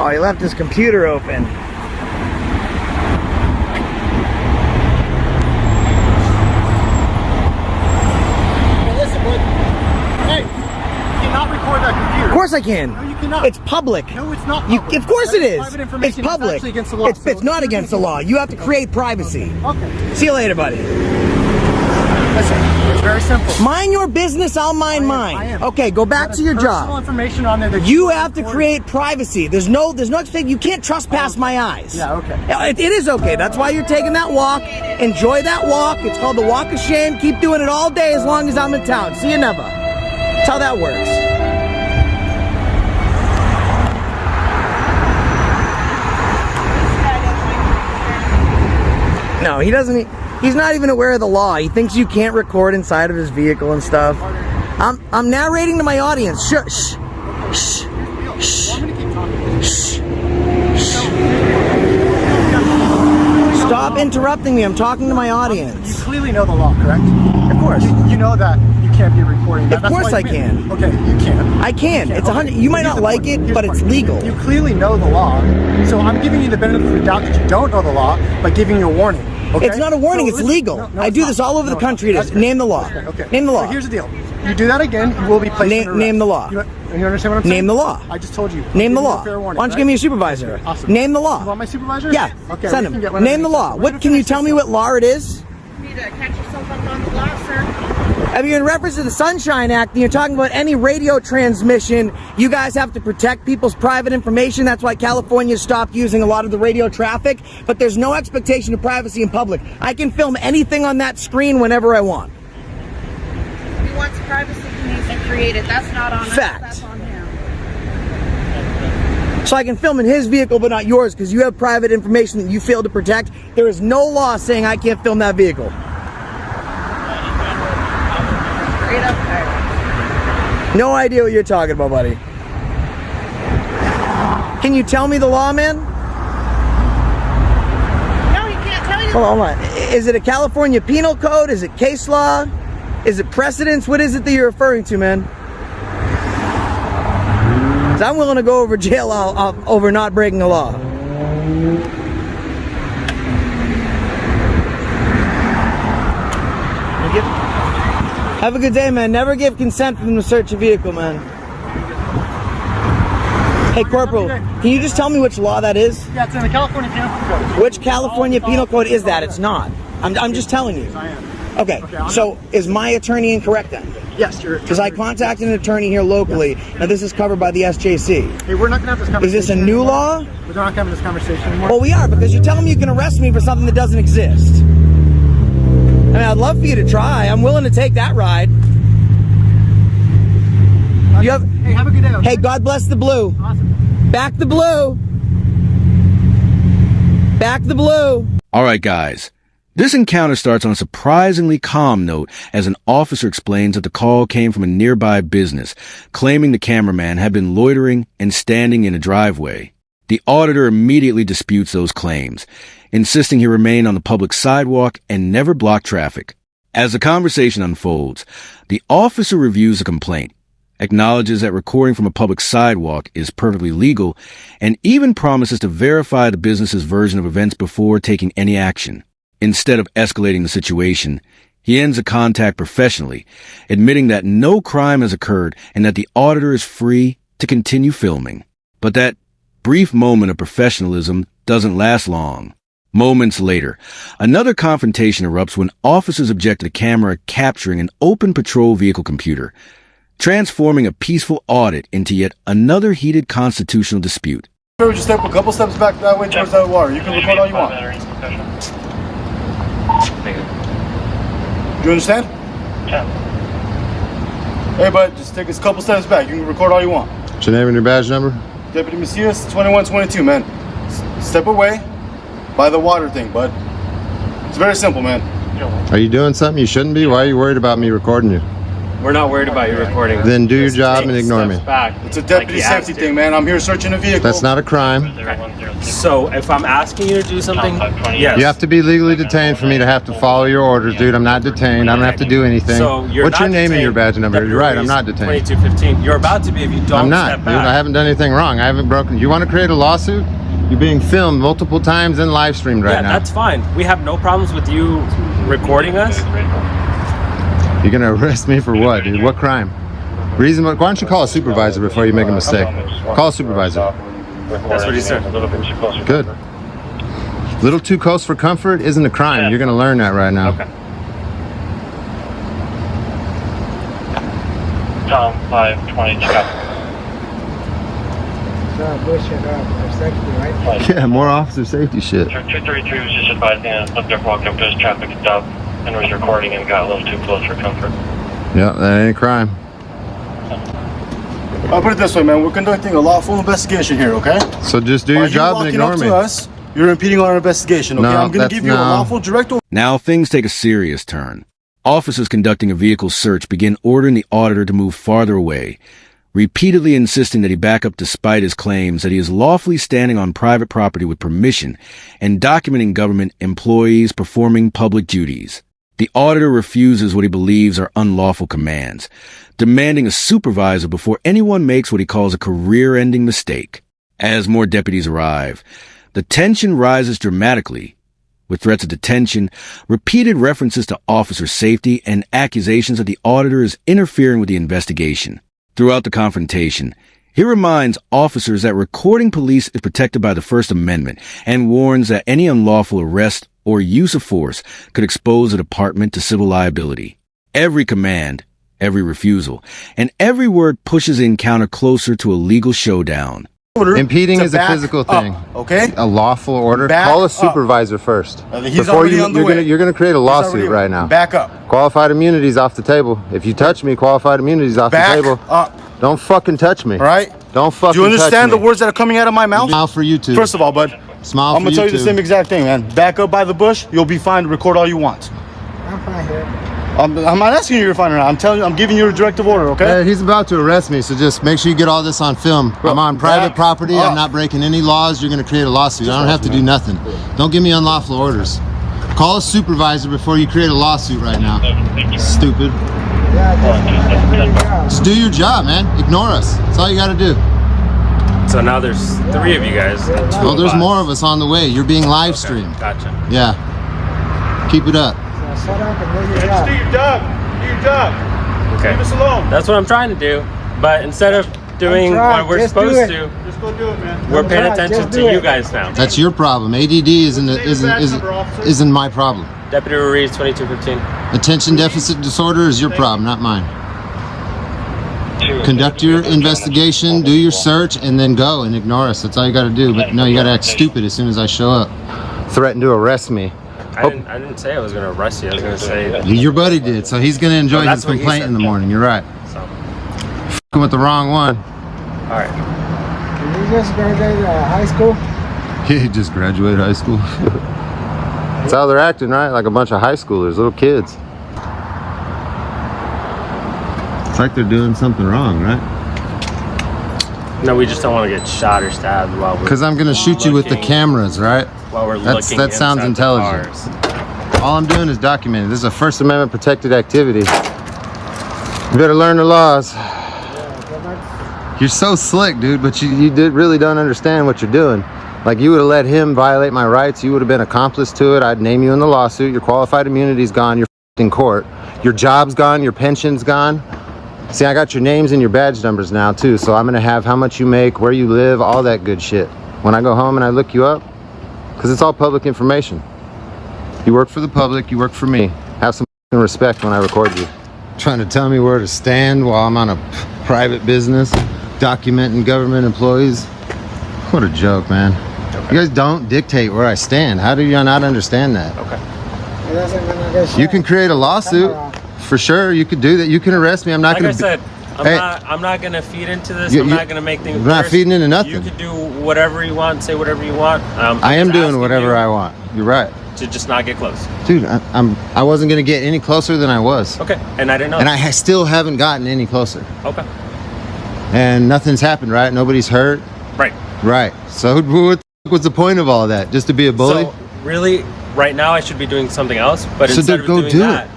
Oh, he left his computer open. Hey, listen, bud. Hey, you cannot record that computer. Of course I can. No, you cannot. It's public. No, it's not public. Of course it is. Private information. It's public. It's actually against the law. It's not against the law. You have to create privacy. Okay. See you later, buddy. Listen, it's very simple. Mind your business, I'll mind mine. I am. Okay, go back to your Personal job. information on there that You have to create privacy. There's no thing. You can't trespass my eyes. Yeah, okay. It is okay. That's why you're taking that walk. Enjoy that walk. It's called the walk of shame. Keep doing it all day as long as I'm in town. See you never. That's how that works. No, he doesn't. He's not even aware of the law. He thinks you can't record inside of his vehicle and stuff. I'm narrating to my audience. Shush. Shh. Shh. Shh. Stop interrupting me. I'm talking to my audience. You clearly know the law, correct? Of course. You know that you can't be recording that. Of course I can. Okay, you can. I can. It's 100. You might not like it, but it's legal. You clearly know the law, so I'm giving you the benefit of the doubt that you don't know the law by giving you a warning. Okay? It's not a warning. It's legal. No, I do this all over the country. It is. Name the law. Okay. Name the law. So here's the deal. You do that again, you will be placed in arrest. Name the law. You understand what I'm saying? Name the law. I just told you. Name the Give you law. a fair warning, Why don't you give me a supervisor? Awesome. Name the law. You want my supervisor? Yeah. Okay. Send him. Name the law. What can you tell me what law it is? You need to catch yourself up on the law, sir. I mean, in reference to the Sunshine Act, and you're talking about any radio transmission, you guys have to protect people's private information. That's why California stopped using a lot of the radio traffic. But there's no expectation of privacy in public. I can film anything on that screen whenever I want. He wants privacy, he needs to create it. That's not on us. Fact. That's on him. So I can film in his vehicle, but not yours, because you have private information that you failed to protect. There is no law saying I can't film that vehicle. Straight up there. No idea what you're talking about, buddy. Can you tell me the law, man? No, he can't tell you. Hold on. Is it a California penal code? Is it case law? Is it precedence? What is it that you're referring to, man? 'Cause I'm willing to go over jail over not breaking the law. Have a good day, man. Never give consent for them to search a vehicle, man. Hey, Corporal, can you just tell me which law that is? Yeah, it's in the California Penal Code. Which California penal code is that? It's not. I'm just telling you. I am. Okay, so is my attorney incorrect then? Yes, you're. Because I contacted an attorney here locally. Now this is covered by the SJC. Hey, we're not gonna have this conversation. Is this a new law? We're not having this conversation anymore. Well, we are, because you're telling me you can arrest me for something that doesn't exist. I mean, I'd love for you to try. I'm willing to take that ride. You have. Hey, have a good day. Okay? Hey, God bless the blue. Awesome. Back the blue. Back the blue. All right, guys. This encounter starts on a surprisingly calm note as an officer explains that the call came from a nearby business, claiming the cameraman had been loitering and standing in a driveway. The auditor immediately disputes those claims, insisting he remain on the public sidewalk and never block traffic. As the conversation unfolds, the officer reviews the complaint, acknowledges that recording from a public sidewalk is perfectly legal, and even promises to verify the business's version of events before taking any action. Instead of escalating the situation, he ends the contact professionally, admitting that no crime has occurred and that the auditor is free to continue filming. But that brief moment of professionalism doesn't last long. Moments later, another confrontation erupts when officers object to the camera capturing an open patrol vehicle computer, transforming a peaceful audit into yet another heated constitutional dispute. Would you step a couple steps back that way towards that water? You can record all you want. Do you understand? Yeah. Hey, bud, just take a couple steps back. You can record all you want. What's your name and your badge number? Deputy Macias, 2122, man. Step away by the water thing, bud. It's very simple, man. Are you doing something you shouldn't be? Why are you worried about me recording you? We're not worried about you recording. Then do your Just job take and ignore steps me. Back, It's a deputy safety thing, man. I'm here searching a vehicle. That's not a crime. So if I'm asking you to do something, yes. You have to be legally detained for me to have to follow your orders, dude. I'm not detained. I don't have to do anything. So you're What's your not name and your detained. badge number? You're right. I'm not detained. 2215. You're about to be if you don't I'm not, step dude. back. I haven't done anything wrong. I haven't broken. You want to create a lawsuit? You're being filmed multiple times and live streamed right now. Yeah, that's fine. We have no problems with you recording us. You're gonna arrest me for what, dude? What crime? Reason? Why don't you call a supervisor before you make a mistake? Call a supervisor. That's what he said. Good. Little too close for comfort isn't a crime. You're gonna learn that right now. Okay. Tom 520 Chicago. Yeah, more officer safety shit. 233 was just advising a subject walked up to his traffic stop and was recording and got a little too close for comfort. Yeah, that ain't a crime. I'll put it this way, man. We're conducting a lawful investigation here, okay? So just do your job and ignore me. Us, you're impeding on our investigation, okay? No, I'm going to give you a lawful direct order. Now things take a serious turn. Officers conducting a vehicle search begin ordering the auditor to move farther away, repeatedly insisting that he back up despite his claims that he is lawfully standing on private property with permission and documenting government employees performing public duties. The auditor refuses what he believes are unlawful commands, demanding a supervisor before anyone makes what he calls a career-ending mistake. As more deputies arrive, the tension rises dramatically, with threats of detention, repeated references to officer safety, and accusations that the auditor is interfering with the investigation. Throughout the confrontation, he reminds officers that recording police is protected by the First Amendment and warns that any unlawful arrest or use of force could expose the department to civil liability. Every command, every refusal, and every word pushes the encounter closer to a legal showdown. Impeding is a physical thing. Okay? A lawful order. Back Call a up. supervisor first. He's already on the way. You're gonna create a lawsuit right now. Back up. Qualified immunity's off the table. If you touch me, qualified immunity's off the Back table. up. Don't fucking touch me. All right? Don't fucking touch me. Do you understand the words that are coming out of my mouth? Smile for YouTube. First of all, bud, Smile I'm for going to tell you the YouTube. same exact thing, man. Back up by the bush. You'll be fine to record all you want. I'm fine here. I'm not asking you you're fine or not. I'm telling you, I'm giving you a directive order, okay? Hey, he's about to arrest me, so just make sure you get all this on film. Bro, I'm on private back property. up. I'm not breaking any laws. You're going to create a lawsuit. I don't have to do nothing. Don't give me unlawful orders. Call a supervisor before you create a lawsuit right now. Stupid. Just do your job, man. Ignore us. That's all you got to do. So now there's 3 of you guys. And 2 Well, there's of us. more of us on the way. You're being live Okay, streamed. gotcha. Yeah. Keep it up. Shut up and do your Just job. do your job. Do your job. Okay. Leave us alone. That's what I'm trying to do. But instead of doing try. what we're Just do supposed it. to, Just go do it, man. we're paying try. attention Just to do you it. guys now. That's your problem. ADD isn't my problem. Deputy Ruiz, 2215. Attention deficit disorder is your problem, not mine. Conduct your investigation, do your search, and then go and ignore us. That's all you got to do. But no, you got to act stupid as soon as I show up. Threaten to arrest me. I didn't say I was going to arrest you. I was going to say Your buddy did, so he's going to enjoy that's his what he complaint said. in the morning. You're right. so. F***ing with the wrong one. All right. Did you just graduate high school? He just graduated high school. That's how they're acting, right? Like a bunch of high schoolers, little kids. It's like they're doing something wrong, right? No, we just don't want to get shot or stabbed while we're. Because I'm going to shoot you with the looking- cameras, right? While we're That's- looking. that sounds inside the intelligent. cars. All I'm doing is documenting. This is a First Amendment protected activity. You better learn the laws. You're so slick, dude, but you really don't understand what you're doing. Like, you would have let him violate my rights. You would have been accomplice to it. I'd name you in the lawsuit. Your qualified immunity's gone. You're in court. Your job's gone. Your pension's gone. See, I got your names and your badge numbers now, too. So I'm going to have how much you make, where you live, all that good shit. When I go home and I look you up, because it's all public information. You work for the public. You work for me. Have some respect when I record you. Trying to tell me where to stand while I'm on a private business, documenting government employees. What a joke, man. Okay. You guys don't dictate where I stand. How do you not understand that? Okay. He doesn't gonna get shot. You can create a lawsuit. For sure, you could do that. You can arrest me. I'm not Like going I to said, Hey. I'm not gonna feed into this. You- I'm you- not gonna make things I'm not worse. feeding into nothing. You can do whatever you want, say whatever you want. I am just doing asking whatever you. I want. You're right. to just not get close. Dude, I wasn't gonna get any closer than I was. Okay, and I didn't know. And I still haven't gotten any closer. Okay. And nothing's happened, right? Nobody's hurt. Right. Right. So what was the point of all of that? Just to be a bully? So really, right now I should be doing something else, but So instead then of go doing do that, it.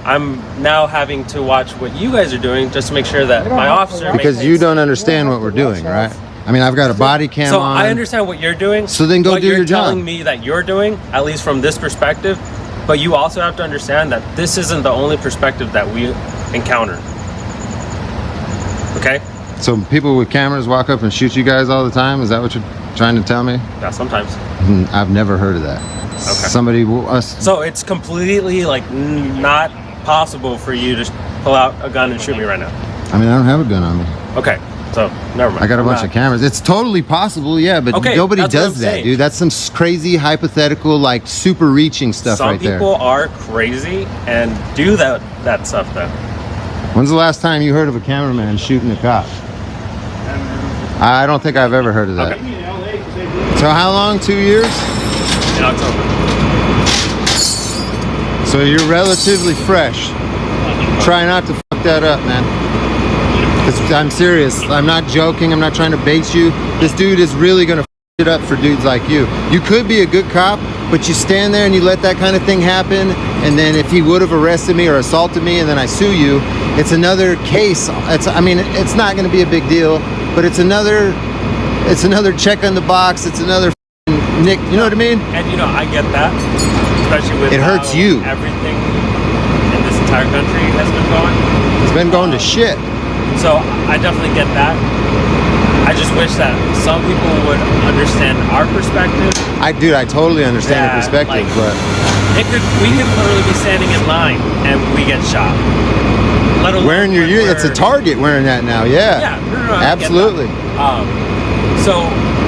I'm now having to watch what you guys are doing just to make sure that my officer Because makes you don't understand what we're doing, right? I mean, I've got a body cam So on. I understand what you're doing. So then go what do your you're job. telling me that you're doing, at least from this perspective, but you also have to understand that this isn't the only perspective that we encounter. Okay? So people with cameras walk up and shoot you guys all the time? Is that what you're trying to tell me? Yeah, sometimes. I've never heard of that. Okay. Somebody, So it's completely like not possible for you to pull out a gun and shoot me right now. I mean, I don't have a gun on me. Okay, so never mind. I got a bunch of cameras. It's totally possible, yeah, but Okay, nobody that's what does I'm that, saying. dude. That's some crazy hypothetical, like super reaching stuff Some right there. people are crazy and do that stuff though. When's the last time you heard of a cameraman shooting a cop? I don't think I've ever heard of that. Okay. So how long? 2 years? In October. So you're relatively fresh. Try not to fuck that up, man. Because I'm serious. I'm not joking. I'm not trying to bait you. This dude is really going to fuck it up for dudes like you. You could be a good cop, but you stand there and you let that kind of thing happen. And then if he would have arrested me or assaulted me and then I sue you, it's another case. I mean, it's not going to be a big deal, but it's another check on the box. It's another nick. You know what I mean? And you know, I get that, especially with It hurts how you. everything in this entire country has been going. It's been going to shit. So I definitely get that. I just wish that some people would understand our perspective. I totally understand your Yeah, perspective, like- but We could literally be standing in line and we get shot. Let alone wearing your when it's a we're- target wearing that now. Yeah. Yeah, no, I get Absolutely. that. So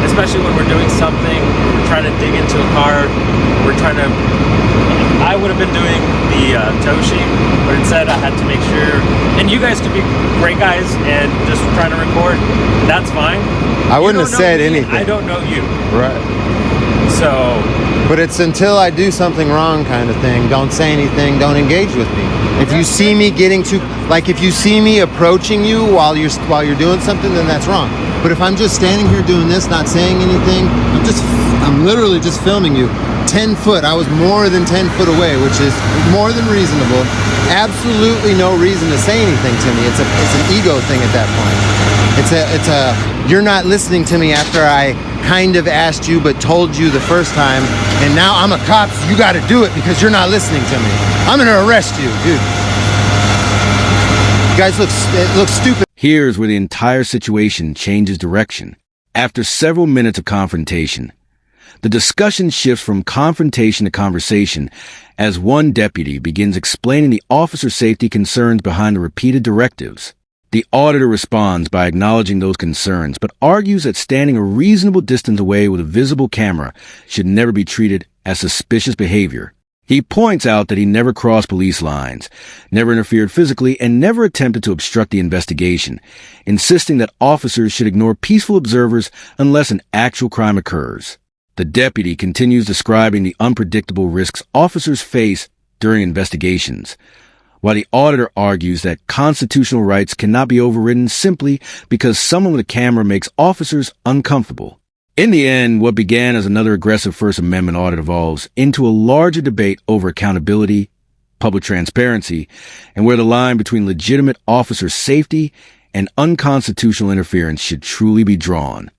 especially when we're doing something, we're trying to dig into a car, we're trying to. I would have been doing the tow sheet, but instead I had to make sure. And you guys could be great guys and just trying to record. That's fine. I wouldn't You have don't know said me, anything. I don't know you, Right. so But it's until I do something wrong kind of thing. Don't say anything. Don't engage with me. If you see me getting too, like if you see me approaching you while you're doing something, then that's wrong. But if I'm just standing here doing this, not saying anything, I'm literally just filming you. 10 foot. I was more than 10 foot away, which is more than reasonable. Absolutely no reason to say anything to me. It's an ego thing at that point. You're not listening to me after I kind of asked you but told you the first time, and now I'm a cop, so you got to do it because you're not listening to me. I'm going to arrest you, dude. You guys look stupid. Here's where the entire situation changes direction. After several minutes of confrontation, the discussion shifts from confrontation to conversation as one deputy begins explaining the officer's safety concerns behind the repeated directives. The auditor responds by acknowledging those concerns, but argues that standing a reasonable distance away with a visible camera should never be treated as suspicious behavior. He points out that he never crossed police lines, never interfered physically, and never attempted to obstruct the investigation, insisting that officers should ignore peaceful observers unless an actual crime occurs. The deputy continues describing the unpredictable risks officers face during investigations, while the auditor argues that constitutional rights cannot be overridden simply because someone with a camera makes officers uncomfortable. In the end, what began as another aggressive First Amendment audit evolves into a larger debate over accountability, public transparency, and where the line between legitimate officer safety and unconstitutional interference should truly be drawn.